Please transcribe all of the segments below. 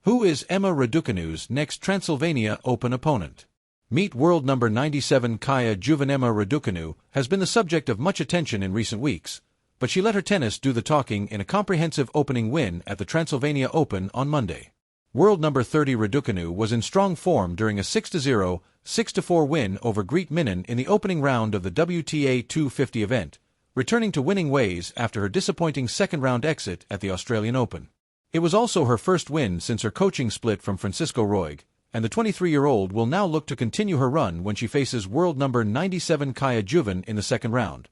Who is Emma Raducanu's next Transylvania Open opponent? Meet world number 97 Kaja Juvan. Emma Raducanu has been the subject of much attention in recent weeks, but she let her tennis do the talking in a comprehensive opening win at the Transylvania Open on Monday. World number 30 Raducanu was in strong form during a 6-0, 6-4 win over Greet Minnen in the opening round of the WTA 250 event, returning to winning ways after her disappointing second-round exit at the Australian Open. It was also her first win since her coaching split from Francisco Roig, and the 23-year-old will now look to continue her run when she faces world number 97 Kaja Juvan in the second round.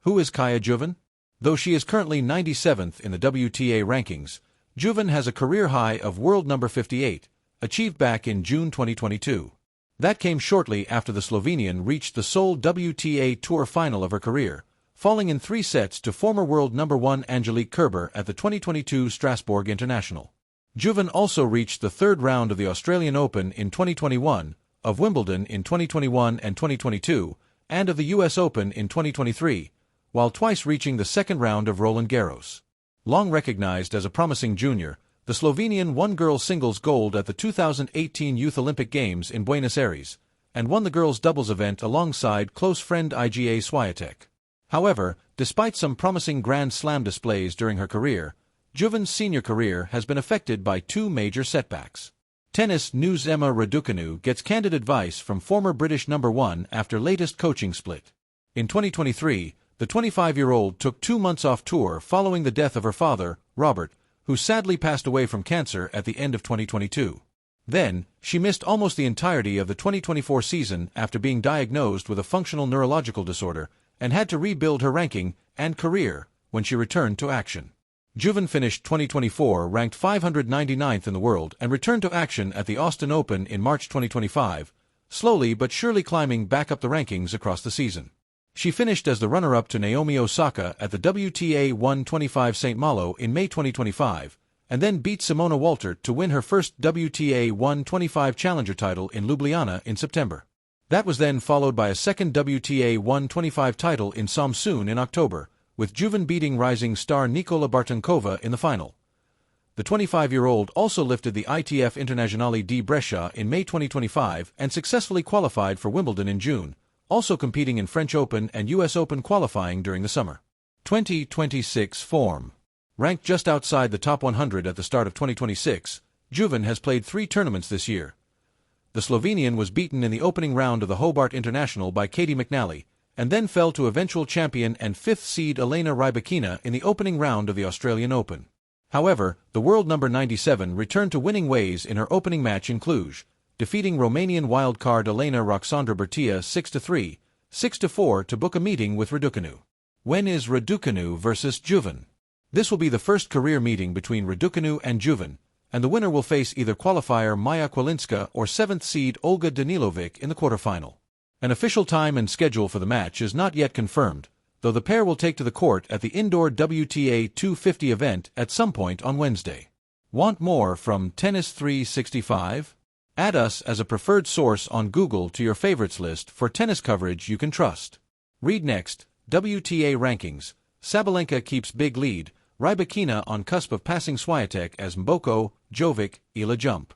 Who is Kaja Juvan? Though she is currently 97th in the WTA rankings, Juvan has a career high of world number 58, achieved back in June 2022. That came shortly after the Slovenian reached the sole WTA Tour final of her career, falling in 3 sets to former world number 1 Angelique Kerber at the 2022 Strasbourg International. Juvan also reached the third round of the Australian Open in 2021, of Wimbledon in 2021 and 2022, and of the US Open in 2023, while twice reaching the second round of Roland Garros. Long recognized as a promising junior, the Slovenian won girls singles gold at the 2018 Youth Olympic Games in Buenos Aires, and won the girls doubles event alongside close friend Iga Swiatek. However, despite some promising Grand Slam displays during her career, Juvan's senior career has been affected by 2 major setbacks. Tennis News. Emma Raducanu gets candid advice from former British number 1 after latest coaching split. In 2023, the 25-year-old took 2 months off tour following the death of her father, Robert, who sadly passed away from cancer at the end of 2022. Then, she missed almost the entirety of the 2024 season after being diagnosed with a functional neurological disorder, and had to rebuild her ranking and career when she returned to action. Juvan finished 2024 ranked 599th in the world and returned to action at the Austin Open in March 2025, slowly but surely climbing back up the rankings across the season. She finished as the runner-up to Naomi Osaka at the WTA 125 St. Malo in May 2025, and then beat Simona Walter to win her first WTA 125 Challenger title in Ljubljana in September. That was then followed by a second WTA 125 title in Samsun in October, with Juvan beating rising star Nikola Bartankova in the final. The 25-year-old also lifted the ITF Internazionale di Brescia in May 2025 and successfully qualified for Wimbledon in June, also competing in French Open and US Open qualifying during the summer. 2026 form. Ranked just outside the top 100 at the start of 2026, Juvan has played 3 tournaments this year. The Slovenian was beaten in the opening round of the Hobart International by Katie McNally, and then fell to eventual champion and 5th seed Elena Rybakina in the opening round of the Australian Open. However, the world number 97 returned to winning ways in her opening match in Cluj, defeating Romanian wildcard Elena Roxandra Bertia 6-3, 6-4 to book a meeting with Raducanu. When is Raducanu versus Juvan? This will be the first career meeting between Raducanu and Juvan, and the winner will face either qualifier Maja Kwalinska or 7th seed Olga Danilovic in the quarterfinal. An official time and schedule for the match is not yet confirmed, though the pair will take to the court at the indoor WTA 250 event at some point on Wednesday. Want more from Tennis 365? Add us as a preferred source on Google to your favorites list for tennis coverage you can trust. Read next, WTA rankings. Sabalenka keeps big lead, Rybakina on cusp of passing Swiatek as Mboko, Jovic, Ila jump.